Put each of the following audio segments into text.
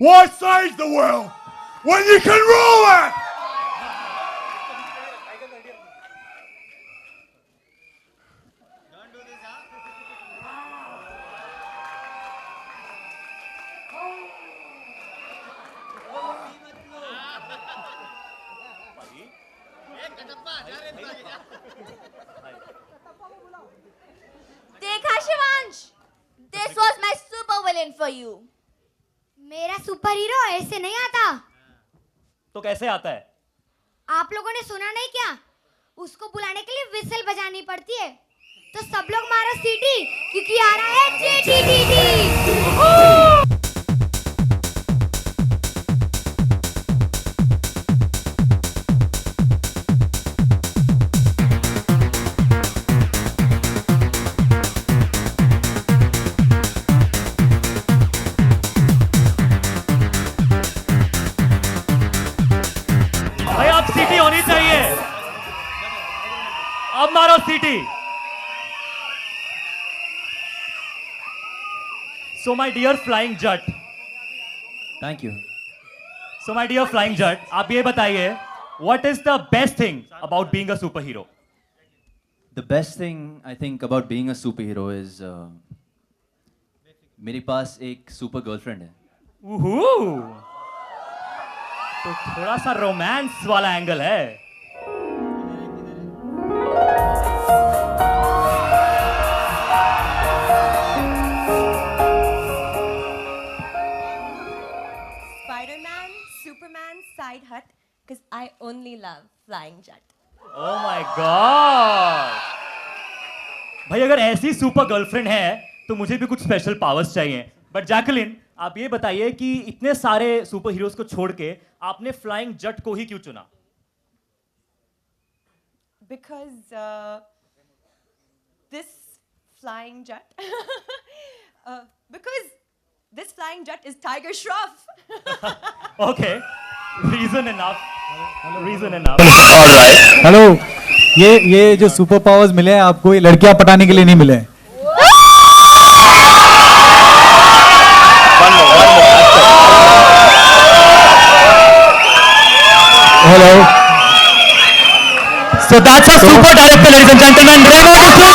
Why save the world when you can rule it? देखा Shivansh, this was my super villain for you. मेरा super hero ऐसे नहीं आता। तो कैसे आता है? आप लोगों ने सुना नहीं क्या? उसको बुलाने के लिए विसल बजानी पड़ती है। तो सब लोग मारो सीटी क्योंकि आ रहा है जेटीटीटी। भाई अब सीटी होनी चाहिए, अब मारो सीटी। So my dear flying jut, Thank you. so my dear flying jut, आप ये बताइए, what is the best thing about being a superhero? The best thing I think about being a superhero is मेरे पास एक super girlfriend है। तो थोड़ा सा romance वाला एंगल है। Spider-Man, Superman, side hut, because I only love flying jet. Oh my God! भाई अगर ऐसी सुपर गर्लफ्रेंड है तो मुझे भी कुछ स्पेशल पावर्स चाहिए। बट जैकलिन, आप ये बताइए कि इतने सारे सुपर हीरोज को छोड़ के आपने फ्लाइंग जट को ही क्यों चुना? Because this flying jet, because this flying jet is Tiger Shroff. Okay, reason enough. Reason enough. Hello, ये जो सुपर पावर्स मिले हैं आपको, ये लड़कियां पटाने के लिए नहीं मिले हैं। Hello. So that's a super director, ladies and gentlemen, Remo D'Souza.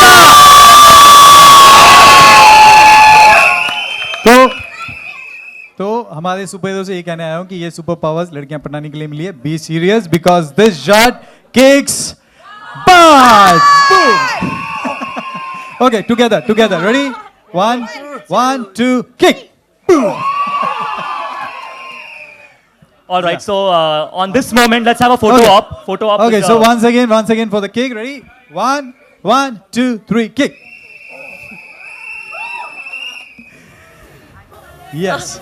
तो हमारे सुपर हीरो से ये कहने आया हूँ कि ये सुपर पावर्स लड़कियां पटाने के लिए मिली है। Be serious because this Jatt kicks butt. Okay, together ready, 1 1 2 kick. All right, so on this moment, let's have a photo Okay. op. Photo op. Okay, with, so once again for the kick. Ready? 1 1 2 3 kick. Yes.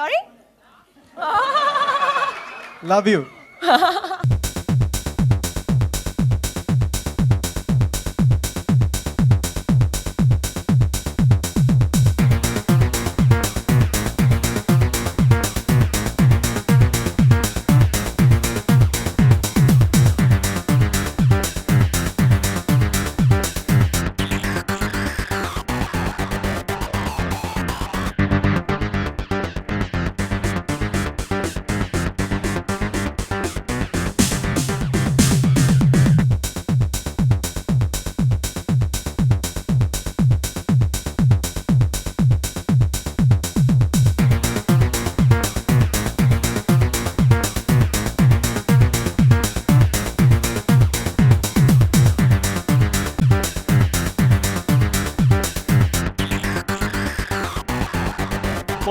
Sorry? Love you.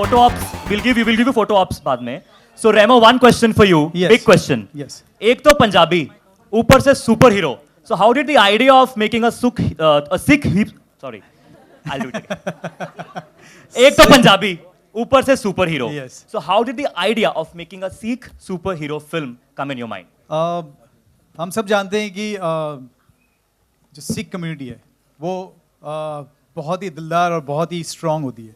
photo ops. We'll give you photo ops बाद में. So Remo, one question for you. Yes. Big question. Yes. एक तो पंजाबी, ऊपर से super hero. So how did the idea of making a Sikh sorry, I'll do it again. एक तो पंजाबी, ऊपर से super hero. Yes. So how did the idea of making a Sikh superhero film come in your mind? हम सब जानते हैं कि जो सिख कम्युनिटी है वो बहुत ही दिलदार और बहुत ही स्ट्रांग होती है.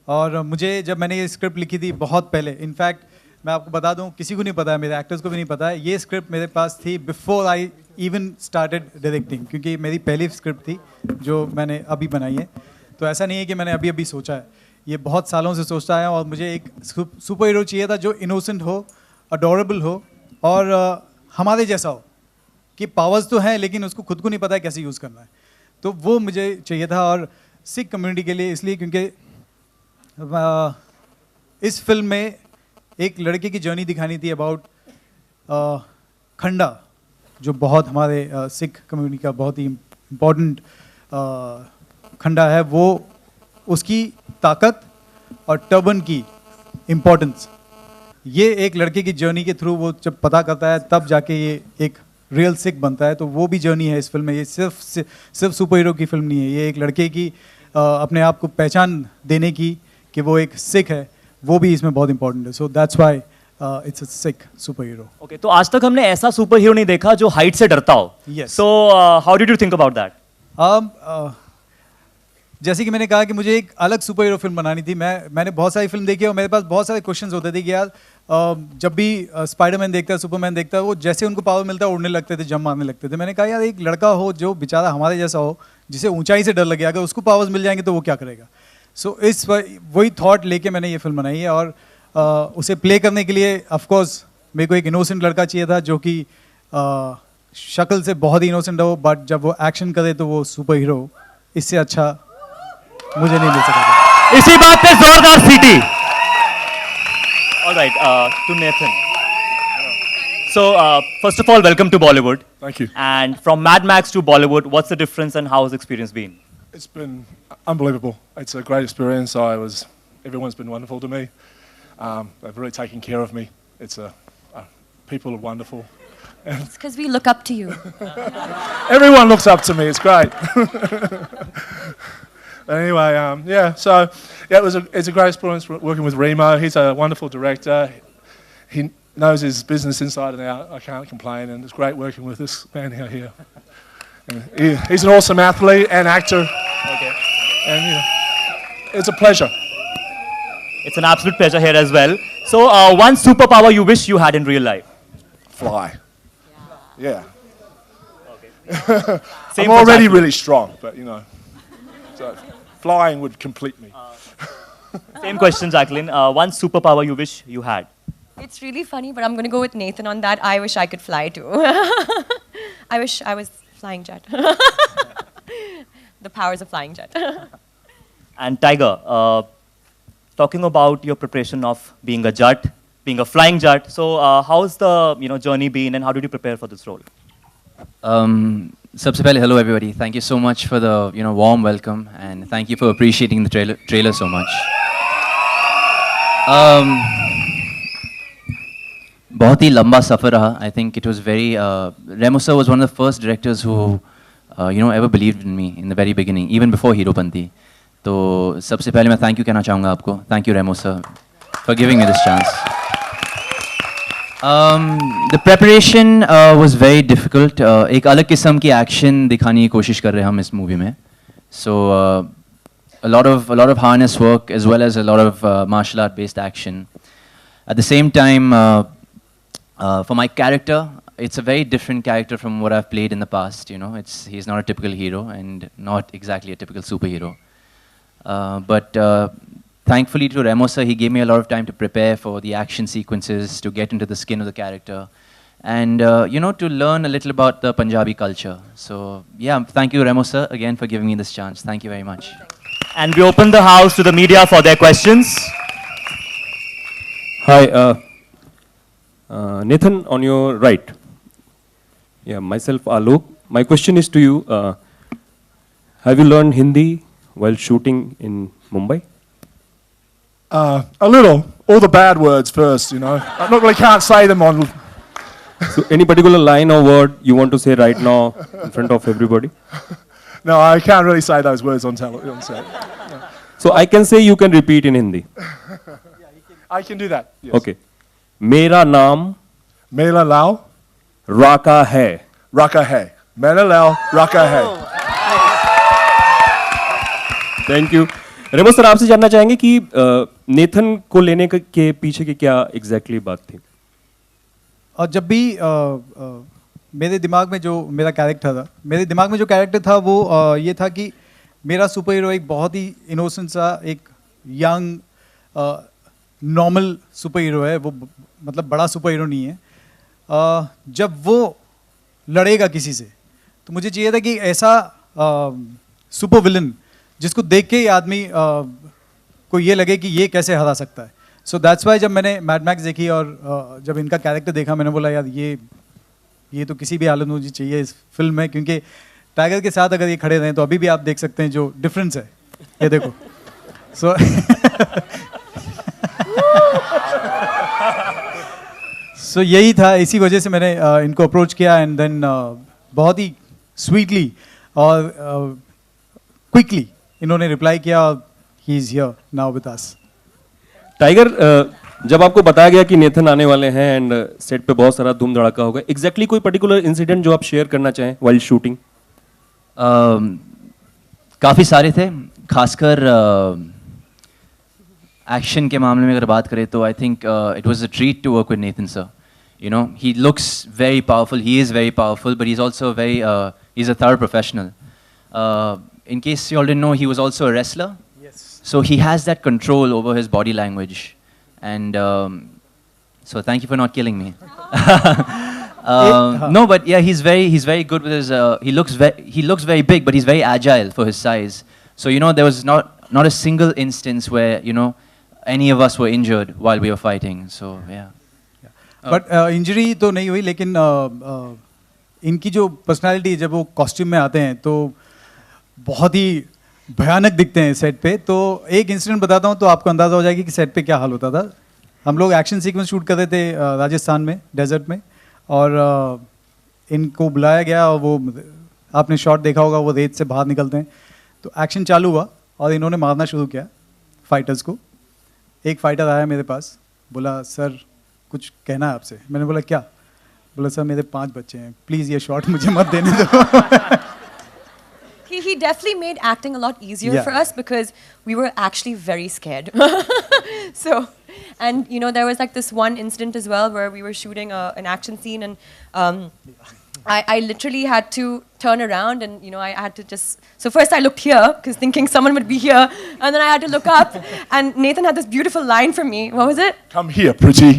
और मुझे जब मैंने ये स्क्रिप्ट लिखी थी बहुत पहले, इनफैक्ट मैं आपको बता दूं, किसी को नहीं पता है, मेरे एक्टर्स को भी नहीं पता है, ये स्क्रिप्ट मेरे पास थी before I even started directing, क्योंकि मेरी पहली स्क्रिप्ट थी जो मैंने अभी बनाई है. तो ऐसा नहीं है कि मैंने अभी अभी सोचा है. ये बहुत सालों से सोचता आया हूँ और मुझे एक सुपर हीरो चाहिए था जो इनोसेंट हो, अडोरेबल हो और हमारे जैसा हो, कि पावर्स तो हैं लेकिन उसको खुद को नहीं पता है कैसे यूज़ करना है। तो वो मुझे चाहिए था और सिख कम्युनिटी के लिए इसलिए क्योंकि इस फिल्म में एक लड़के की जर्नी दिखानी थी अबाउट खंडा, जो बहुत हमारे सिख कम्युनिटी का बहुत ही इम्पोर्टेंट खंडा है, वो उसकी ताकत और टर्बन की इम्पोर्टेंस, ये एक लड़के की जर्नी के थ्रू वो जब पता करता है तब जाके ये एक रियल सिख बनता है। तो वो भी जर्नी है इस फिल्म में। ये सिर्फ सुपर हीरो की फिल्म नहीं है, ये एक लड़के की अपने आप को पहचान देने की कि वो एक सिख है, वो भी इसमें बहुत इंपॉर्टेंट है। So that's why it's a Sikh super hero. Okay, तो आज तक हमने ऐसा सुपर हीरो नहीं देखा जो हाइट से डरता हो। Yes. So how did you think about that? जैसे कि मैंने कहा कि मुझे एक अलग सुपर हीरो फिल्म बनानी थी। मैंने बहुत सारी फिल्म देखी और मेरे पास बहुत सारे क्वेश्चंस होते थे कि यार जब भी स्पाइडरमैन देखता है, सुपरमैन देखता है, वो जैसे उनको पावर मिलता है उड़ने लगते थे, जंप मारने लगते थे। मैंने कहा यार एक लड़का हो जो बेचारा हमारे जैसा हो, जिसे ऊंचाई से डर लगे, अगर उसको पावर्स मिल जाएंगे तो वो क्या करेगा। सो वही थॉट लेके मैंने ये फिल्म बनाई है और उसे प्ले करने के लिए ऑफकोर्स मेरे को एक इनोसेंट लड़का चाहिए था जो कि शक्ल से बहुत ही इनोसेंट हो, बट जब वो एक्शन करे तो वो सुपर हीरो। इससे अच्छा मुझे नहीं मिल सका था। इसी बात पे जोरदार सीटी। Alright, to Nathan. So, first of all, welcome to Bollywood. Thank you. And from Mad Max to Bollywood, what's the difference and how has the experience been? It's been unbelievable. It's a great experience. Everyone's been wonderful to me. They've really taken care of me. People are wonderful. It's because we look up to you. Everyone looks up to me. It's great. Anyway, it's a great experience working with Remo. He's a wonderful director. He knows his business inside and out. I can't complain, and it's great working with this man here. And he's an awesome athlete and actor. Okay. And it's a pleasure. It's an absolute pleasure here as well. So, one superpower you wish you had in real life? Fly. Yeah. Same I'm for already Jacqueline. really strong, but so flying would complete me. Same question, Jacqueline. One superpower you wish you had? It's really funny, but I'm going to go with Nathan on that. I wish I could fly too. I wish I was flying jet. The powers of flying jet. And Tiger, talking about your preparation of being a Jat, being a flying Jat. So, how's the journey been, and how did you prepare for this role? सबसे पहले hello everybody. Thank you so much for the warm welcome and thank you for appreciating the trailer so much. बहुत ही लंबा सफ़र रहा. I think it was very Remo sir was one of the first directors who ever believed in me in the very beginning, even before Heropanti. तो सबसे पहले मैं thank you कहना चाहूँगा आपको. Thank you Remo sir for giving me this chance. The preparation was very difficult. एक अलग किस्म की action दिखाने की कोशिश कर रहे हैं हम इस movie में. So a lot of harness work as well as a lot of martial art based action. At the same time, for my character, it's a very different character from what I've played in the past. He's not a typical hero and not exactly a typical superhero. But thankfully to Remo sir, he gave me a lot of time to prepare for the action sequences, to get into the skin of the character, and to learn a little about the Punjabi culture. So yeah, thank you Remo sir again for giving me this chance. Thank you very much. And we open the house to the media for their questions. Hi, Nathan, on your right. Yeah, myself Alok. My question is to you. Have you learned Hindi while shooting in Mumbai? A little. All the bad words first, I not really can't say them on. So any particular line or word you want to say right now in front of everybody? No, I can't really say those words on television. No. So I can say you can repeat in Hindi. I can do that. Yes. Okay. मेरा नाम Mela Lao, राका है. Raka Hai. Mela Lao, Raka Hai. Thank you. Remo sir, आपसे जानना चाहेंगे कि Nathan को लेने के पीछे की क्या एग्जैक्टली बात थी? और जब भी मेरे दिमाग में जो मेरा कैरेक्टर था वो ये था कि मेरा सुपर हीरो एक बहुत ही इनोसेंट सा एक यंग नॉर्मल सुपर हीरो है, वो मतलब बड़ा सुपर हीरो नहीं है। जब वो लड़ेगा किसी से तो मुझे चाहिए था कि ऐसा सुपर विलन जिसको देख के ही आदमी को ये लगे कि ये कैसे हरा सकता है। सो दैट्स वाई जब मैंने मैड मैक्स देखी और जब इनका कैरेक्टर देखा, मैंने बोला यार ये तो किसी भी हालत में मुझे चाहिए इस फिल्म में, क्योंकि टाइगर के साथ अगर ये खड़े रहें तो अभी भी आप देख सकते हैं जो डिफरेंस है, ये देखो। सो सो यही था, इसी वजह से मैंने इनको अप्रोच किया एंड देन बहुत ही स्वीटली और क्विकली इन्होंने रिप्लाई किया, he is here now with us. Tiger, जब आपको बताया गया कि नेथन आने वाले हैं एंड सेट पे बहुत सारा धूम धड़ाका होगा, एग्जैक्टली कोई पर्टिकुलर इंसिडेंट जो आप शेयर करना चाहें वाइल शूटिंग? काफ़ी सारे थे, खासकर एक्शन के मामले में अगर बात करें तो I think it was a treat to work with Nathan sir. You know, he looks very powerful, he is very powerful, but he's also very, he's a thorough professional. In case you all didn't know, he was also a wrestler. Yes. So he has that control over his body language. And so thank you for not killing me. No, but yeah, he's very good with his, he looks very big, but he's very agile for his size. So, you know, there was not a single instance where, you know, any of us were injured while we were fighting. So, yeah. But injury तो नहीं हुई, लेकिन इनकी जो personality, जब वो costume में आते हैं तो बहुत ही भयानक दिखते हैं सेट पे। तो एक इंसिडेंट बताता हूँ तो आपको अंदाज़ा हो जाएगी कि सेट पे क्या हाल होता था। हम लोग एक्शन सीक्वेंस शूट कर रहे थे राजस्थान में, डेजर्ट में, और इनको बुलाया गया और वो, आपने शॉट देखा होगा, वो रेत से बाहर निकलते हैं। तो एक्शन चालू हुआ और इन्होंने मारना शुरू किया फाइटर्स को। एक फाइटर आया मेरे पास, बोला सर कुछ कहना है आपसे। मैंने बोला क्या? बोला सर मेरे 5 बच्चे हैं, प्लीज़ ये शॉट मुझे मत देने दो। He definitely made acting a lot easier Yeah. for us because we were actually very scared. So, and you know, there was like this one incident as well where we were shooting an action scene, and I literally had to turn around, and you know, I had to just. So first I looked here because thinking someone would be here, and then I had to look up, and Nathan had this beautiful line for me. What was it? Come here, pretty.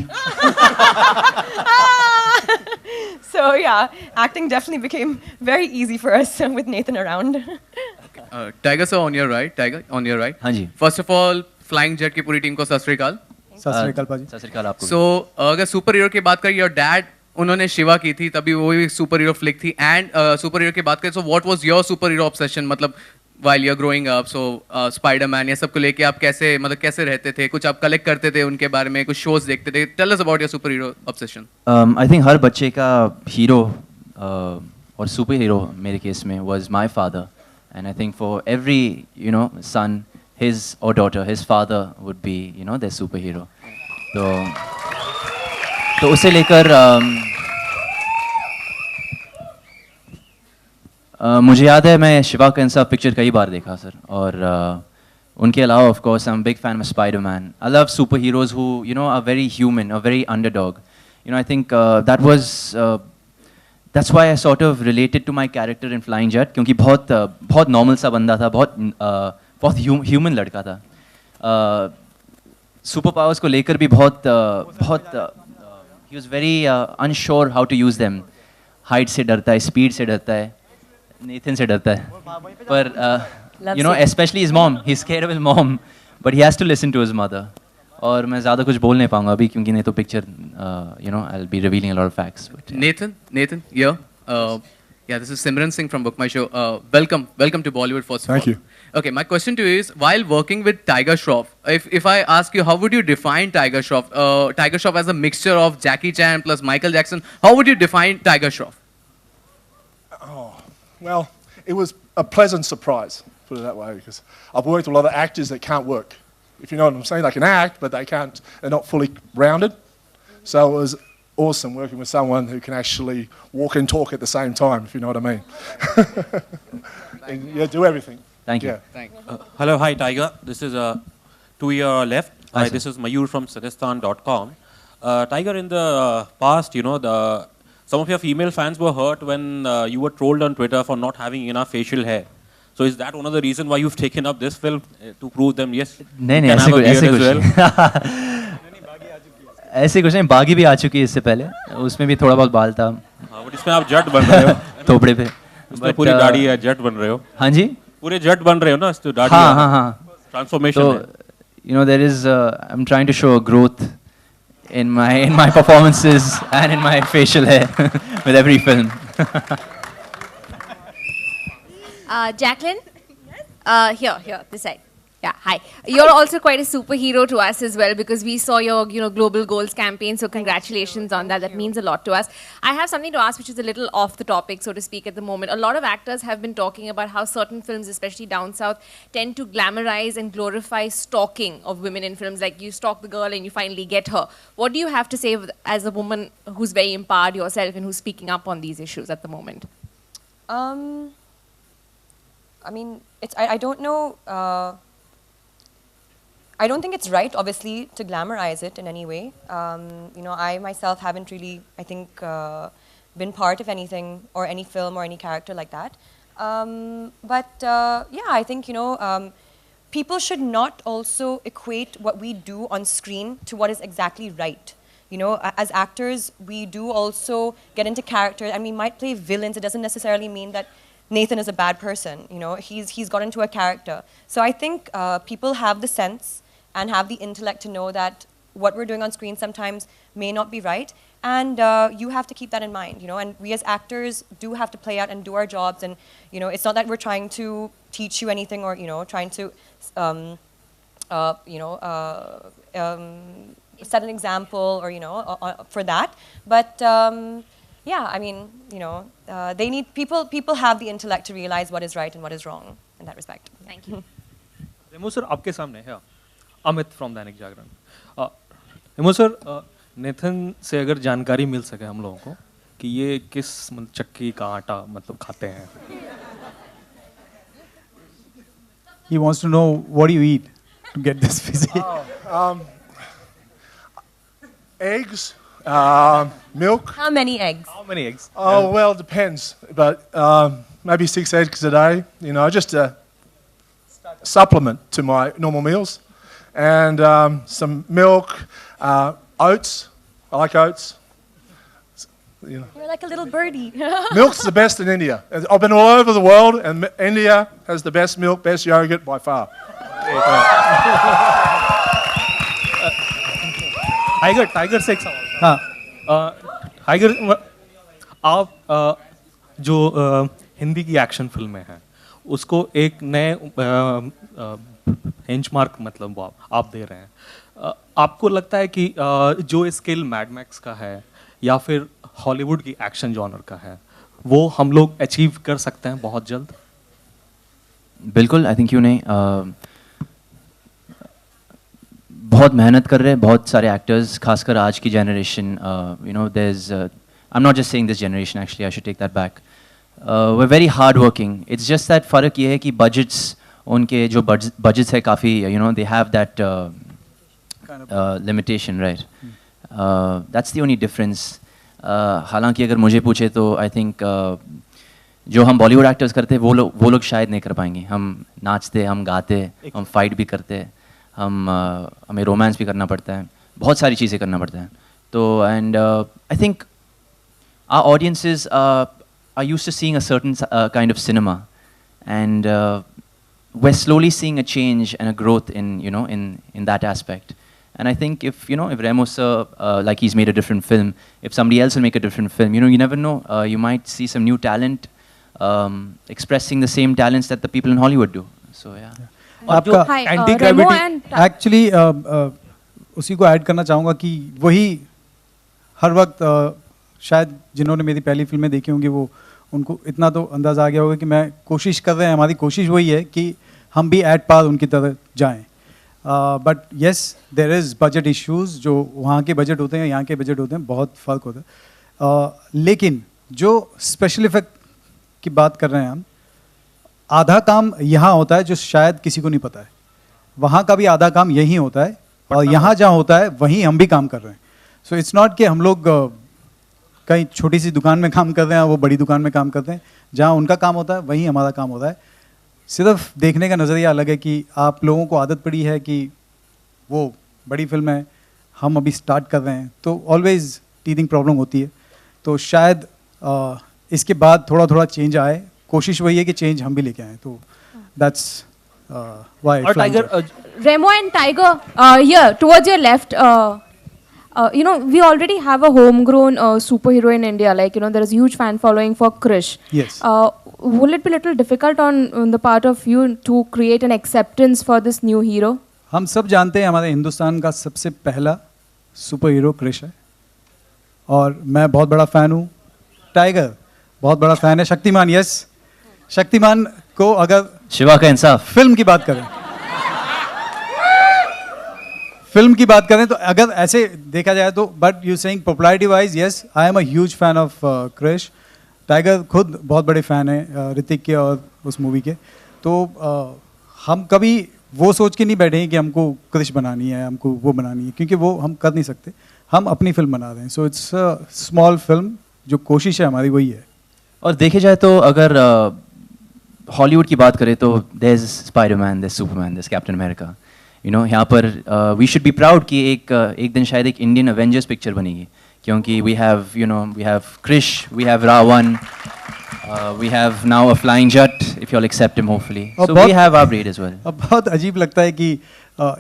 So yeah, acting definitely became very easy for us with Nathan around. Tiger sir, on your right. Tiger, on your right. हाँ जी। First of all, Flying Jet की पूरी team को सत श्री अकाल। सत श्री अकाल पाजी। सत श्री अकाल आपको। So अगर सुपर हीरो की बात करें, योर डैड, उन्होंने शिवा की थी, तभी वो भी सुपर हीरो फ्लिक थी। एंड सुपर हीरो की बात करें, so what was your super hero obsession, मतलब while you're growing up, so Spiderman ये सब को लेके आप कैसे, मतलब कैसे रहते थे? कुछ आप कलेक्ट करते थे उनके बारे में, कुछ शोज देखते थे? Tell us about your super hero obsession. I think हर बच्चे का हीरो और सुपर हीरो मेरे केस में was my father, and I think for every you know son, his और daughter, his father would be you know their super hero. तो उसे लेकर मुझे याद है मैं शिवा का इंसाफ पिक्चर कई बार देखा सर, और उनके अलावा of course I am big fan of Spiderman. I love super heroes who you know are very human, are very underdog. You know I think that was that's why I sort of related to my character in flying Jatt, क्योंकि बहुत normal सा बंदा था, बहुत human लड़का था। Super powers को लेकर भी बहुत ही was very unsure how to use them. Height से डरता है, स्पीड से डरता है, नेथन से डरता है, पर you know, especially his mom, he's scared of his mom, but he has to listen to his mother. और मैं ज़्यादा कुछ बोल नहीं पाऊंगा अभी, क्योंकि नहीं तो picture, you know, I'll be revealing a lot of facts. But, Nathan, yeah. Yeah, this is Simran Singh from Book My Show. Welcome to Bollywood first of all. Thank you. Okay, my question to you is, while working with Tiger Shroff, if I ask you, how would you define Tiger Shroff? Tiger Shroff as a mixture of Jackie Chan plus Michael Jackson. How would you define Tiger Shroff? Well, it was a pleasant surprise, put it that way, because I've worked with a lot of actors that can't work. If you know what I'm saying, they can act, but they're not fully rounded. So it was awesome working with someone who can actually walk and talk at the same time, if you know what I mean. And, yeah, do everything. thank you. Yeah. Hello, hi Tiger. This is to your left. Hi, sir. This is Mayur from Sadistan.com. Tiger, in the past, you know, some of your female fans were hurt when you were trolled on Twitter for not having enough facial hair. So is that one of the reason why you've taken up this film to prove them yes? नहीं you नहीं can ऐसे have a कुछ beard ऐसे as कुछ well? नहीं। ऐसे कुछ नहीं, बागी भी आ चुकी है इससे पहले, उसमें भी थोड़ा बहुत बाल था हाँ, but इसमें आप जट बन रहे हो। थोपड़े पे। इसमें पूरी दाढ़ी है, जट बन रहे हो। हाँ जी, पूरे जट बन रहे हो ना, तो दाढ़ी हाँ हाँ हाँ। ट्रांसफॉर्मेशन So, है। you know, there is, I'm trying to show a growth in my performances and in my facial hair with every film. Jacqueline? Here, this side. Yeah, hi. You're also quite a superhero to us as well because we saw your, Global Goals campaign. So congratulations on that. That means a lot to us. I have something to ask, which is a little off the topic, so to speak, at the moment. A lot of actors have been talking about how certain films, especially down south, tend to glamorize and glorify stalking of women in films. Like you stalk the girl and you finally get her. What do you have to say as a woman who's very empowered yourself and who's speaking up on these issues at the moment? I mean, I don't know. I don't think it's right, obviously, to glamorize it in any way. I myself haven't really, I think, been part of anything or any film or any character like that. Yeah, I think, people should not also equate what we do on screen to what is exactly right. As actors, we do also get into characters, and we might play villains. It doesn't necessarily mean that Nathan is a bad person. He's got into a character. So I think people have the sense and have the intellect to know that what we're doing on screen sometimes may not be right, and you have to keep that in mind. And we as actors do have to play out and do our jobs. And it's not that we're trying to teach you anything or trying to set an example or for that. But yeah, I mean, they need people have the intellect to realize what is right and what is wrong in that respect. Thank you. Remo sir आपके सामने है Amit from Dainik Jagran. Remo sir, Nathan से अगर जानकारी मिल सके हम लोगों को कि ये किस चक्की का आटा खाते हैं। He wants to know what do you eat to get this physique. Eggs, milk. How many eggs? How many eggs? Oh, well, it depends. But maybe 6 eggs a day, just a supplement to my normal meals. And some milk, oats. I like oats. You're like a little birdie. Milk's the best in India. I've been all over the world, and India has the best milk, best yogurt by far. Tiger से एक सवाल। हाँ, tiger, आप जो हिंदी की action फिल्में हैं उसको एक नए बेंचमार्क आप दे रहे हैं। आपको लगता है कि जो स्किल मैड मैक्स का है या फिर हॉलीवुड की एक्शन जॉनर का है वो हम लोग अचीव कर सकते हैं बहुत जल्द? बिल्कुल, आई थिंक क्यों नहीं। बहुत मेहनत कर रहे हैं बहुत सारे एक्टर्स, खासकर आज की generation. There is, I am not just saying this generation, actually I should take that back. We are very hard working. It's just that फ़र्क ये है कि बजट्स, उनके जो बजट्स है काफ़ी, they have that limitation, right? That's the only difference. हालांकि अगर मुझे पूछे तो आई थिंक जो हम बॉलीवुड एक्टर्स करते हैं वो लोग शायद नहीं कर पाएंगे। हम नाचते, हम गाते, हम फाइट भी करते, हमें रोमांस भी करना पड़ता है, बहुत सारी चीज़ें करना पड़ता है। तो and I think our audiences are used to seeing a certain kind of cinema, and we're slowly seeing a change and a growth in that aspect. And I think if Remo sir, like he's made a different film, if somebody else will make a different film, you never know, you might see some new talent expressing the same talents that the people in Hollywood do. So yeah. आपका anti gravity actually उसी को add करना चाहूँगा कि वही हर वक्त शायद जिन्होंने मेरी पहली फिल्में देखी होंगी वो उनको इतना तो अंदाज़ा आ गया होगा कि मैं कोशिश कर रहे हैं, हमारी कोशिश वही है कि हम भी एट पार उनकी तरह जाएं। But yes, there is budget issues. जो वहाँ के बजट होते हैं यहाँ के बजट होते हैं, बहुत फ़र्क होता है। लेकिन जो स्पेशल इफेक्ट की बात कर रहे हैं हम, आधा काम यहाँ होता है जो शायद किसी को नहीं पता है। वहाँ का भी आधा काम यहीं होता है, और यहाँ जहाँ होता है वहीं हम भी काम कर रहे हैं। सो इट्स नॉट कि हम लोग कहीं छोटी सी दुकान में काम कर रहे हैं, वो बड़ी दुकान में काम करते हैं। जहाँ उनका काम होता है वहीं हमारा काम होता है। सिर्फ देखने का नज़रिया अलग है कि आप लोगों को आदत पड़ी है कि वो बड़ी फिल्म है, हम अभी स्टार्ट कर रहे हैं, तो ऑलवेज टीथिंग प्रॉब्लम होती है। तो शायद इसके बाद थोड़ा थोड़ा चेंज आए, कोशिश वही है कि चेंज हम भी लेके आए, तो दैट्स व्हाई। और tiger Remo and Tiger, here towards your left, you know, we already have a homegrown superhero in India. Like, you know, there is a huge fan following for Krish. Yes. Will it be a little difficult on the part of you to create an acceptance for this new hero? हम सब जानते हैं हमारे हिंदुस्तान का सबसे पहला super hero Krrish है, और मैं बहुत बड़ा फ़ैन हूँ। टाइगर बहुत बड़ा फ़ैन है। शक्तिमान, यस, शक्तिमान को अगर शिवा का इंसाफ फिल्म की बात करें, फिल्म की बात करें तो अगर ऐसे देखा जाए तो, but you saying popularity wise, yes, I am a huge fan of Krrish. Tiger खुद बहुत बड़े फ़ैन हैं ऋतिक के और उस मूवी के। तो हम कभी वो सोच के नहीं बैठे हैं कि हमको क्रिश बनानी है, हमको वो बनानी है, क्योंकि वो हम कर नहीं सकते। हम अपनी फिल्म बना रहे हैं, so it's a small film. जो कोशिश है हमारी वही है। और देखे जाए तो अगर हॉलीवुड की बात करें तो there is Spiderman, there is Superman, there is Captain America. You know, यहाँ पर वी शुड बी प्राउड कि एक दिन शायद एक इंडियन अवेंजर्स पिक्चर बनेगी, क्योंकि we have, you know, we have Krrish, we have Ravan, we have now a flying Jatt, if you all accept him hopefully, so we have our breed as well. अब बहुत अजीब लगता है कि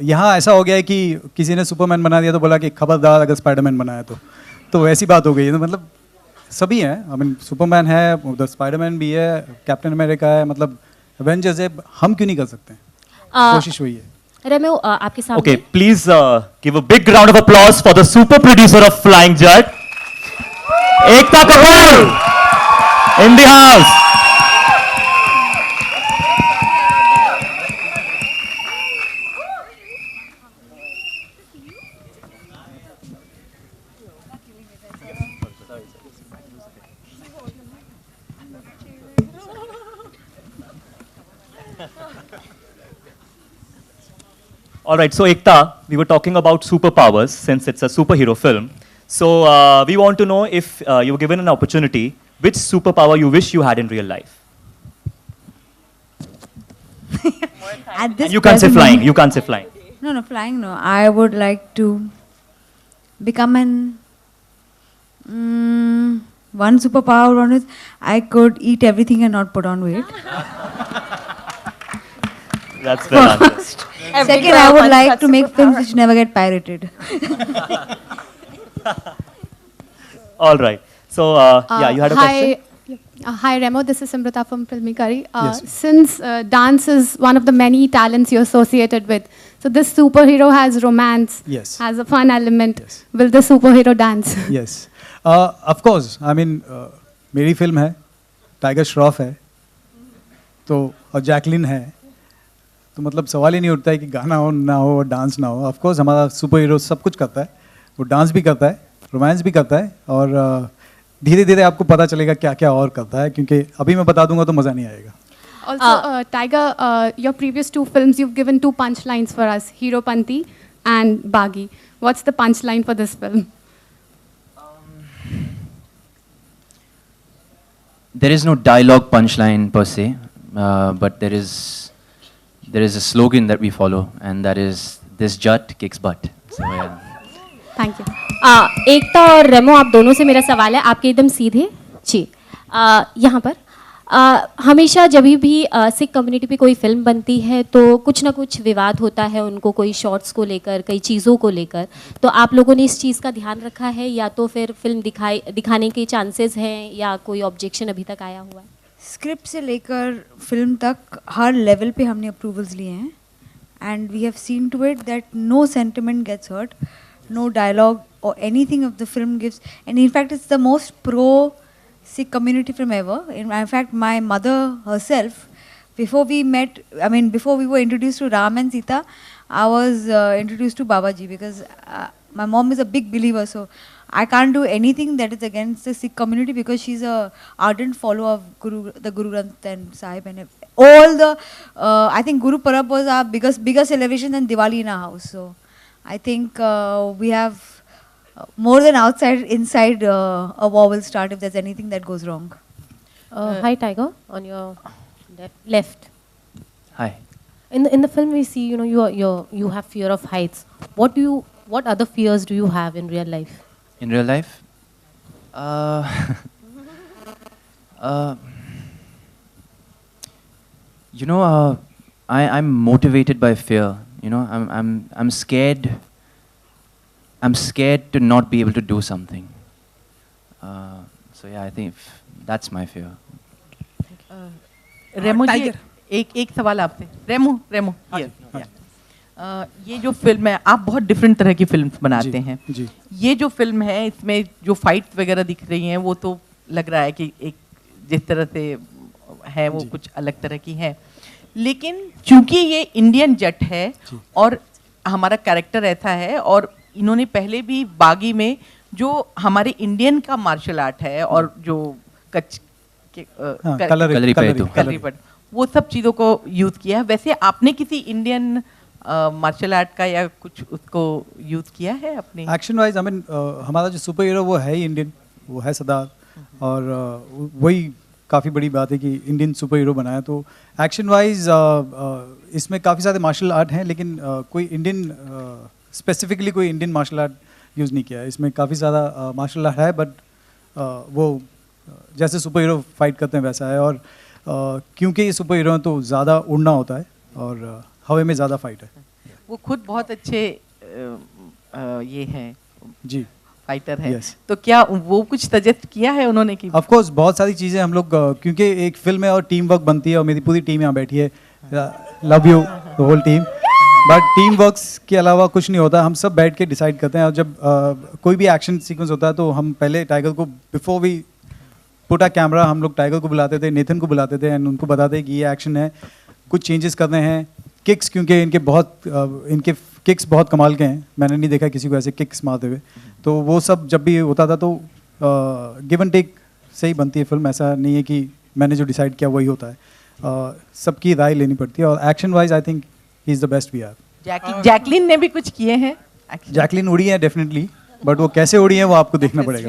यहाँ ऐसा हो गया है कि किसी ने सुपरमैन बना दिया तो बोला कि खबरदार अगर स्पाइडरमैन बनाया तो ऐसी बात हो गई है। मतलब सभी हैं, आई मीन सुपरमैन है, उधर स्पाइडरमैन भी है, कैप्टन अमेरिका है, मतलब एवेंजर्स है, हम क्यों नहीं कर सकते हैं? कोशिश वही है। Remo, आपके सामने. Okay, please give a big round of applause for the super producer of Flying Jet, Ekta Kapoor, in the house. All right, so Ekta, we were talking about superpowers since it's a superhero film. So we want to know if you were given an opportunity, which superpower you wish you had in real life? At this And you can't say present flying. moment- You can't say flying. No, flying, no. I would like to become one superpower on it. I could eat everything and not put on weight. That's the answer. Second, I would like to make films which never get pirated. All right. So yeah, you had a question. Hi, Remo. This is Simrata from Filmikari. Yes. Since dance is one of the many talents you're associated with, so this superhero has romance, Yes. has a fun element. Yes. Will the superhero dance? Yes, of course, I mean मेरी film है, tiger Shroff है, तो और Jacqueline है, तो मतलब सवाल ही नहीं उठता है कि गाना हो ना हो और डांस ना हो। ऑफ कोर्स हमारा सुपर हीरो सब कुछ करता है, वो डांस भी करता है, रोमांस भी करता है, और धीरे धीरे आपको पता चलेगा क्या क्या और करता है, क्योंकि अभी मैं बता दूंगा तो मज़ा नहीं आएगा। Also, Tiger, your previous two films, you've given two punchlines for us, Hero Panti and Bagi. What's the punchline for this film? There is no dialogue punchline per se, but there is a slogan that we follow, and that is "This Jut kicks butt." So yeah. Thank you. एकता और रेमो, आप दोनों से मेरा सवाल है, आपके एकदम सीधे जी। यहाँ पर हमेशा जब भी सिख कम्युनिटी पे कोई फिल्म बनती है तो कुछ ना कुछ विवाद होता है उनको, कोई शॉट्स को लेकर, कई चीज़ों को लेकर। तो आप लोगों ने इस चीज़ का ध्यान रखा है, या तो फिर फिल्म दिखाने के चांसेस हैं, या कोई ऑब्जेक्शन अभी तक आया हुआ है? स्क्रिप्ट से लेकर फिल्म तक हर लेवल पे हमने अप्रूवल्स लिए हैं, and we have seen to it that no sentiment gets hurt, no dialogue or anything of the film gives, and in fact it's the most pro Sikh community film ever. In fact, my mother herself, before we met, I mean before we were introduced to Ram and Sita, I was introduced to Babaji, because my mom is a big believer, so I can't do anything that is against the Sikh community, because she's a ardent follower of the Guru Granth and Sahib, and all the I think Guru Parab was our bigger celebration than Diwali in our house. So I think we have more than outside, inside a war will start if there's anything that goes wrong. Hi Tiger, on your left. Hi. In the film we see, you know, you have fear of heights. What other fears do you have in real life? In real life? You know, I'm motivated by fear. You know, I'm scared. I'm scared to not be able to do something. So yeah, I think that's my fear. रेमो जी, एक सवाल आपसे। रेमो ये जो film है, आप बहुत different तरह की फिल्म्स बनाते हैं। जी। ये जो फिल्म है, इसमें जो फाइट्स वगैरह दिख रही हैं, वो तो लग रहा है कि एक जिस तरह से है वो कुछ अलग तरह की है, लेकिन चूंकि ये इंडियन जट है और हमारा कैरेक्टर ऐसा है, और इन्होंने पहले भी बागी में जो हमारे इंडियन का मार्शल आर्ट है और जो कच्छ के कलरीपयट्टू, वो सब चीज़ों को यूज़ किया है। वैसे आपने किसी इंडियन मार्शल आर्ट का या कुछ उसको यूज़ किया है अपने एक्शन वाइज? आई मीन हमारा जो सुपर हीरो वो है ही इंडियन, वो है सरदार, और वही काफ़ी बड़ी बात है कि इंडियन सुपर हीरो बनाया। तो एक्शन वाइज इसमें काफ़ी सारे मार्शल आर्ट हैं, लेकिन कोई इंडियन स्पेसिफिकली कोई इंडियन मार्शल आर्ट यूज़ नहीं किया है। इसमें काफ़ी ज़्यादा मार्शल आर्ट है, बट वो जैसे सुपर हीरो फाइट करते हैं वैसा है। और क्योंकि ये सुपर हीरो हैं तो ज़्यादा उड़ना होता है और हवा में ज़्यादा फाइट है। वो खुद बहुत अच्छे ये हैं जी, फाइटर है। तो क्या वो कुछ सजेस्ट किया है उन्होंने कि? ऑफ कोर्स बहुत सारी चीज़ें हम लोग, क्योंकि एक फिल्म है और टीम वर्क बनती है, और मेरी पूरी टीम यहाँ बैठी है, love you the whole team, but team works के अलावा कुछ नहीं होता। हम सब बैठ के डिसाइड करते हैं, और जब कोई भी एक्शन सीक्वेंस होता है तो हम पहले टाइगर को, before we put a camera, हम लोग टाइगर को बुलाते थे, नेथन को बुलाते थे, एंड उनको बताते कि ये एक्शन है, कुछ चेंजेस करने हैं। किक्स, क्योंकि इनके किक्स बहुत कमाल के हैं, मैंने नहीं देखा किसी को ऐसे किक्स मारते हुए। तो वो सब जब भी होता था तो गिव एंड टेक से ही बनती है फिल्म। ऐसा नहीं है कि मैंने जो डिसाइड किया वही होता है, सबकी राय लेनी पड़ती है। और action wise I think he is the best we have. Jacqueline ने भी कुछ किए हैं? जैकलिन उड़ी है डेफिनेटली, बट वो कैसे उड़ी है वो आपको देखना पड़ेगा।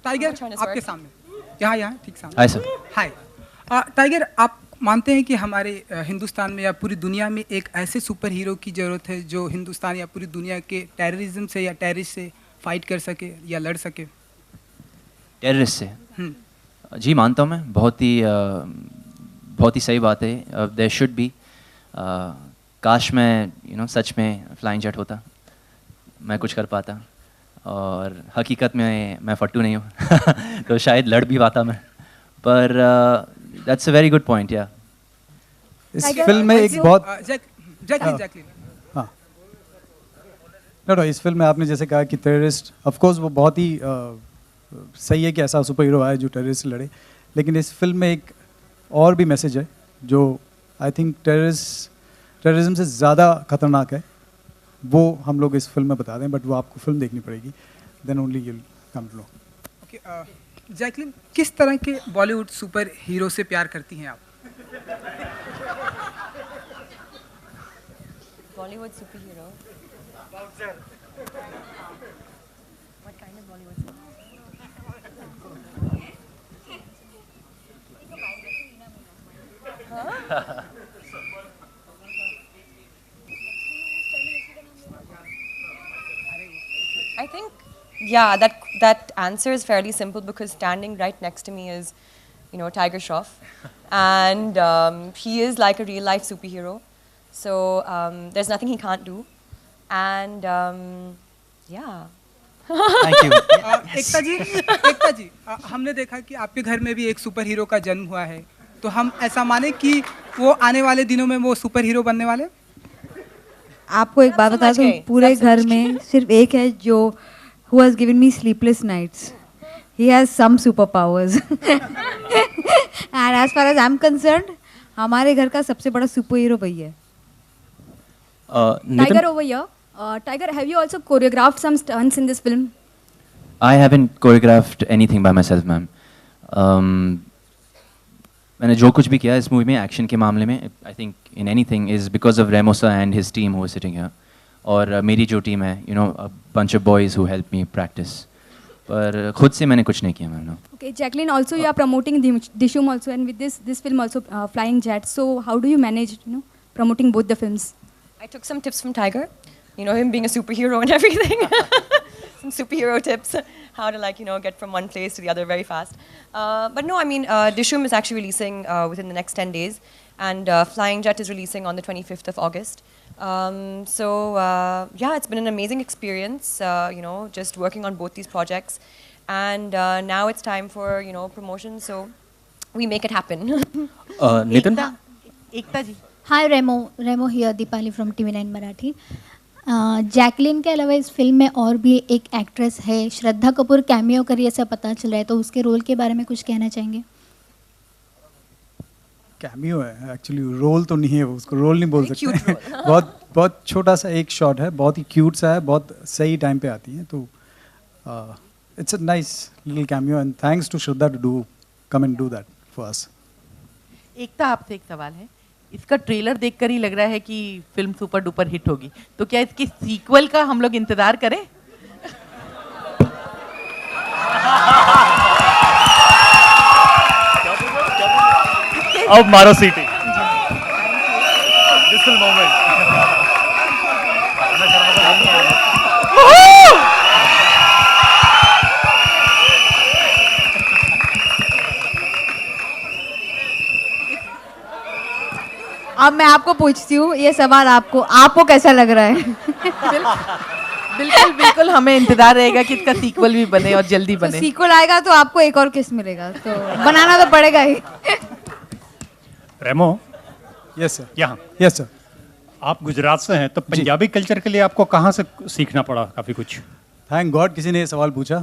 टाइगर आपके सामने, यहाँ ठीक सामने। Hi sir. हाय टाइगर, आप मानते हैं कि हमारे हिंदुस्तान में या पूरी दुनिया में एक ऐसे सुपर हीरो की ज़रूरत है जो हिंदुस्तान या पूरी दुनिया के टेररिज्म से या टेररिस्ट से फाइट कर सके या लड़ सके? टेररिस्ट से? जी मानता हूँ मैं, बहुत ही सही बात है। There should be. काश मैं सच में फ्लाइंग जेट होता, मैं कुछ कर पाता, और हकीकत में मैं फट्टू नहीं हूँ तो शायद लड़ भी पाता मैं, पर that's a very good point. या इस फिल्म में एक बहुत जैकलिन हाँ नो इस फिल्म में आपने जैसे कहा कि टेररिस्ट, ऑफ कोर्स वो बहुत ही सही है कि ऐसा सुपर हीरो आए जो टेररिस्ट से लड़े, लेकिन इस फिल्म में एक और भी मैसेज है जो आई थिंक टेररिज्म से ज़्यादा खतरनाक है। वो हम लोग इस फिल्म में बता दें, बट वो आपको फिल्म देखनी पड़ेगी, then only you will come to know. Okay Jacqueline, किस तरह के बॉलीवुड सुपर हीरो से प्यार करती हैं आप? Bollywood super hero, what kind of Bollywood? I think, yeah, that answer is fairly simple because standing right next to me is, Tiger Shroff, and he is like a real life superhero. So there's nothing he can't do, and yeah. Thank you. एकता जी, हमने देखा कि आपके घर में भी एक super hero का जन्म हुआ है, तो हम ऐसा माने कि वो आने वाले दिनों में वो सुपर हीरो बनने वाले? आपको एक बात बता दूं, पूरे घर में सिर्फ एक है जो who has given me sleepless nights. He has some superpowers. And as far as I'm concerned, हमारे घर का सबसे बड़ा सुपर हीरो वही है। Tiger over here. Tiger, have you also choreographed some stunts in this film? I haven't choreographed anything by myself, ma'am. मैंने जो कुछ भी किया इस मूवी में एक्शन के मामले में, I think in anything is because of Remo sir and his team who is sitting here, और मेरी जो टीम है, a bunch of boys who help me practice. पर खुद से मैंने कुछ नहीं किया ma'am. Okay, Jacqueline, also you are promoting Dishum also, and with this film also, Flying Jet. So how do you manage, promoting both the films? I took some tips from Tiger, him being a superhero and everything. Some superhero tips, how to get from one place to the other very fast. But no, I mean, Dishum is actually releasing within the next 10 days, and Flying Jet is releasing on the 25th of August. Yeah, it's been an amazing experience, just working on both these projects. And now it's time for, promotion, so we make it happen. Nitin? Ekta ji. Hi Remo here, Deepali from TV9 Marathi. Jacqueline के अलावा इस film में और भी एक actress है, Shraddha Kapoor cameo करी ऐसा पता चल रहा है, तो उसके रोल के बारे में कुछ कहना चाहेंगे? कैमियो है एक्चुअली, रोल तो नहीं है, उसको रोल नहीं बोल सकते. बहुत छोटा सा एक शॉट है, बहुत ही क्यूट सा है, बहुत सही टाइम पे आती है, तो it's a nice little cameo and thanks to Shraddha to come and do that for us. Ekta, आपसे एक सवाल है. इसका ट्रेलर देखकर ही लग रहा है कि फिल्म सुपर डुपर हिट होगी, तो क्या इसकी सीक्वल का हम लोग इंतजार करें? अब मारो सीटी. This is moment. अब मैं आपको पूछती हूँ ये सवाल, आपको कैसा लग रहा है? बिल्कुल हमें इंतजार रहेगा कि इसका सीक्वल भी बने और जल्दी बने. सीक्वल आएगा तो आपको एक और किस मिलेगा, तो बनाना तो पड़ेगा ही. रेमो. Yes sir. यहाँ. Yes sir. आप गुजरात से हैं, तो पंजाबी कल्चर के लिए आपको कहाँ से सीखना पड़ा काफ़ी कुछ? थैंक गॉड किसी ने ये सवाल पूछा.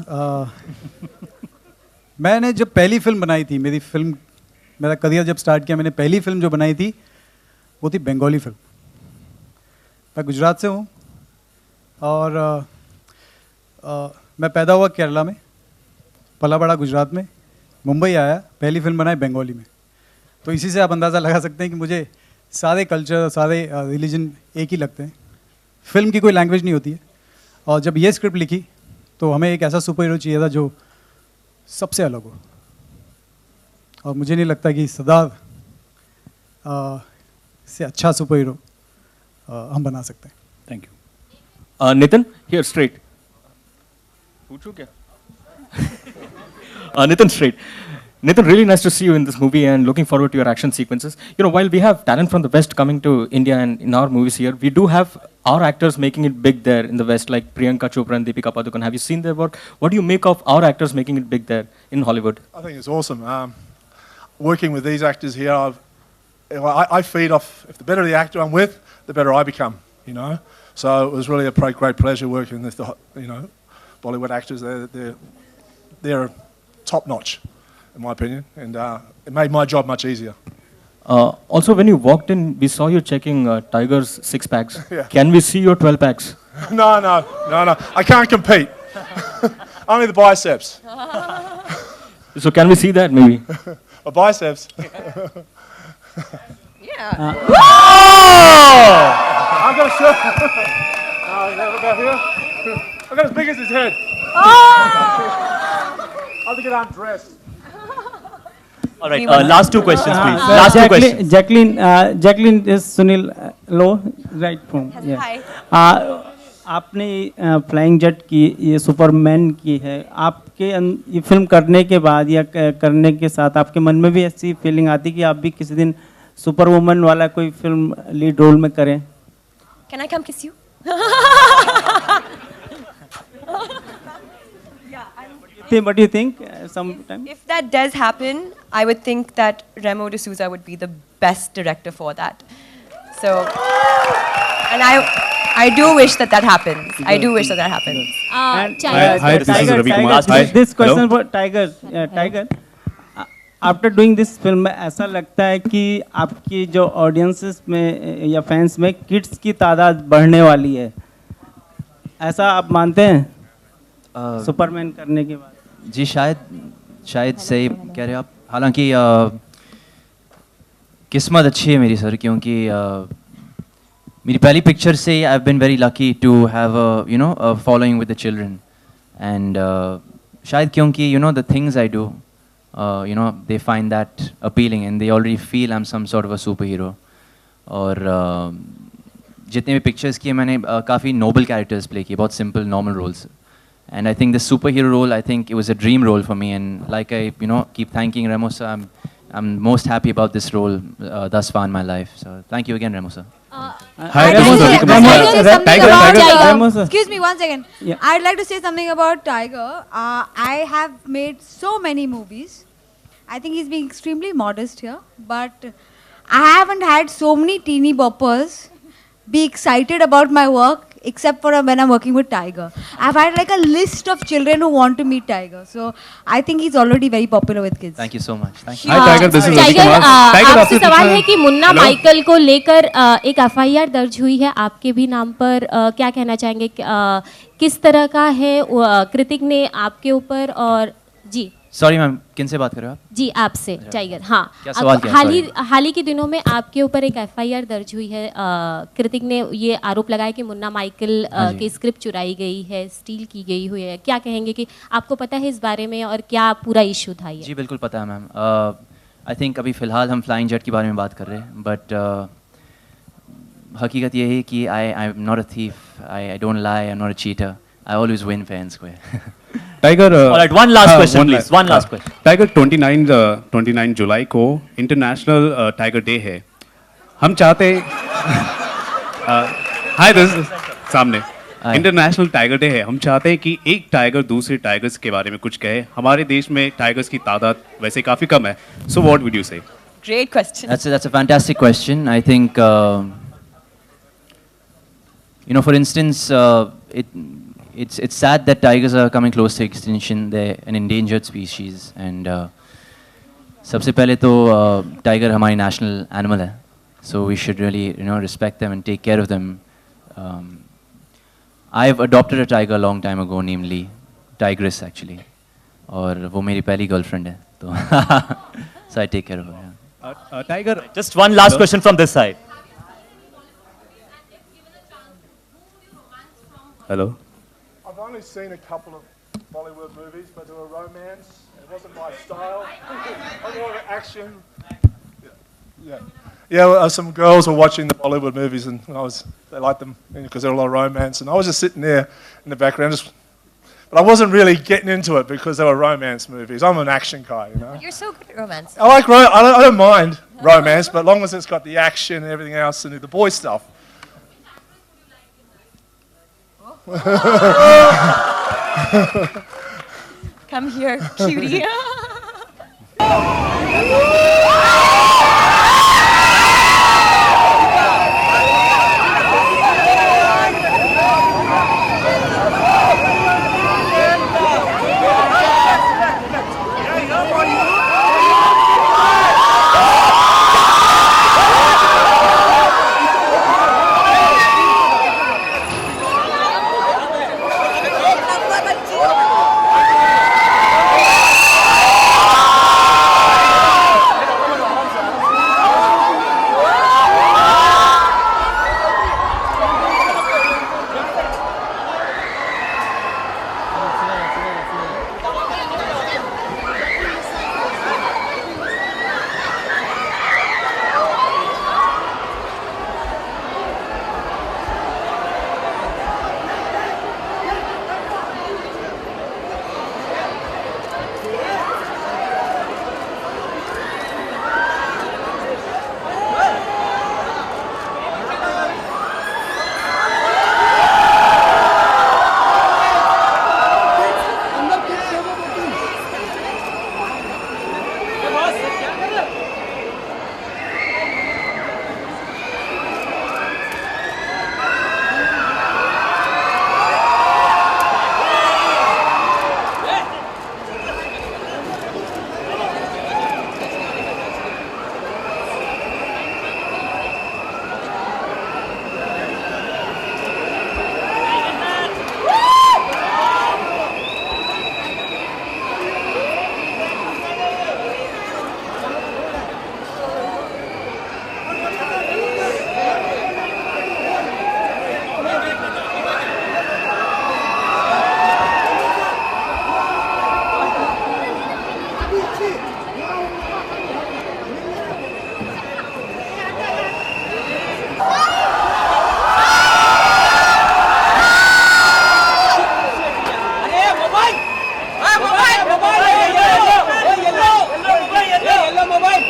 मैंने जब पहली फिल्म बनाई थी, मेरा करियर जब स्टार्ट किया, मैंने पहली फिल्म जो बनाई थी वो थी बंगाली फिल्म. मैं गुजरात से हूँ और मैं पैदा हुआ केरला में, पला बड़ा गुजरात में, मुंबई आया, पहली फिल्म बनाई बंगाली में. तो इसी से आप अंदाज़ा लगा सकते हैं कि मुझे सारे कल्चर, सारे रिलीजन एक ही लगते हैं. फिल्म की कोई लैंग्वेज नहीं होती है. और जब ये स्क्रिप्ट लिखी तो हमें एक ऐसा सुपर हीरो चाहिए था जो सबसे अलग हो, और मुझे नहीं लगता कि सरदार से अच्छा सुपर हीरो हम बना सकते हैं. Thank you. Nitin, here straight. पूछूं क्या? Nitin, straight. Nitin, really nice to see you in this movie and looking forward to your action sequences. While we have talent from the West coming to India and in our movies here, we do have our actors making it big there in the West, like Priyanka Chopra and Deepika Padukone. Have you seen their work? What do you make of our actors making it big there in Hollywood? I think it's awesome. Working with these actors here, I feed off, if the better the actor I'm with, the better I become, So it was really a great pleasure working with the, Bollywood actors. They're top notch, in my opinion, and it made my job much easier. Also, when you walked in, we saw you checking Tiger's 6-packs. Yeah. Can we see your 12-packs? No. I can't compete. Only the biceps. So can we see that maybe? Biceps. Yeah. I've got a shirt. About here. I've got as big as his head. I have to get undressed. All right, last two questions, please. Last two questions. Jacqueline is Sunil Low, right from. Hi. आपने flying jet की, ये Superman की है, आपके ये film करने के बाद या करने के साथ आपके मन में भी ऐसी फीलिंग आती कि आप भी किसी दिन सुपर वुमन वाला कोई फिल्म लीड रोल में करें? Can I come kiss you? What do you think? Sometime? If that does happen, I would think that Remo D'Souza would be the best director for that. So, and I do wish that happens. I do wish that happens. Hi, this is Ravi Kumar. This question for Tiger. Tiger, after doing this film, ऐसा लगता है कि आपकी जो audiences में या fans में kids की तादाद बढ़ने वाली है, ऐसा आप मानते हैं सुपरमैन करने के बाद? जी शायद सही कह रहे हैं आप. हालांकि किस्मत अच्छी है मेरी सर, क्योंकि मेरी पहली पिक्चर से I have been very lucky to have a following with the children, and शायद क्योंकि you know the things I do, you know they find that appealing and they already feel I'm some sort of a superhero. और जितने भी pictures किए मैंने काफ़ी Nobel characters play किए, बहुत simple normal roles. And I think the superhero role, I think it was a dream role for me. And like I, you know, keep thanking Remosa, I'm most happy about this role thus far in my life. So thank you again, Remosa. Hi, excuse me 1 second. Yeah. I'd like to say something about Tiger. I have made so many movies. I think he's being extremely modest here, but I haven't had so many teeny boppers be excited about my work except for when I'm working with Tiger. I've had like a list of children who want to meet Tiger. So I think he's already very popular with kids. Thank you so much. Thank you. Hi Tiger, this is Ravi Kumar. आपसे सवाल है कि Munna Michael को लेकर एक FIR दर्ज हुई है आपके भी नाम पर, क्या कहना चाहेंगे, किस तरह का है कृतिक ने आपके ऊपर? और जी सॉरी मैम, किन से बात कर रहे हो आप? जी आपसे टाइगर. हाँ, क्या सवाल क्या है? हाल ही के दिनों में आपके ऊपर एक एफआईआर दर्ज हुई है. कृतिक ने ये आरोप लगाया कि मुन्ना माइकल की स्क्रिप्ट चुराई गई है, स्टील की गई हुई है. क्या कहेंगे कि आपको पता है इस बारे में और क्या पूरा इशू था ये? जी बिल्कुल पता है मैम. आई थिंक अभी फ़िलहाल हम फ्लाइंग जेट के बारे में बात कर रहे हैं, बट हकीकत ये है कि आई am not a thief, I don't lie, I am not a cheater, I always win fair and square. Tiger, Alright, one last question, please. One last question. Tiger, 29 जुलाई को इंटरनेशनल टाइगर डे है. हम चाहते hi this सामने international tiger day है. हम चाहते हैं कि एक टाइगर दूसरे टाइगर्स के बारे में कुछ कहे. हमारे देश में टाइगर्स की तादाद वैसे काफ़ी कम है. सो व्हाट वुड यू से? Great question. That's a fantastic question. I think, you know, for instance, it's sad that tigers are coming close to extinction. They're an endangered species, and सबसे पहले तो tiger हमारी national animal है, so we should really, you know, respect them and take care of them. I've adopted a tiger a long time ago named Lee, Tigress actually, और वो मेरी पहली girlfriend है, तो so I take care of her. Tiger, just one last question from this side. Hello. I've only seen a couple of Bollywood movies, but they were romance. It wasn't my style. I'm more of an action. Yeah. Some girls were watching the Bollywood movies, and they liked them because there were a lot of romance. And I was just sitting there in the background, but I wasn't really getting into it because they were romance movies. I'm an action guy, you know. You're so good at romance. I like I don't mind romance, but as long as it's got the action and everything else and the boy stuff. Come here, cutie. Mobile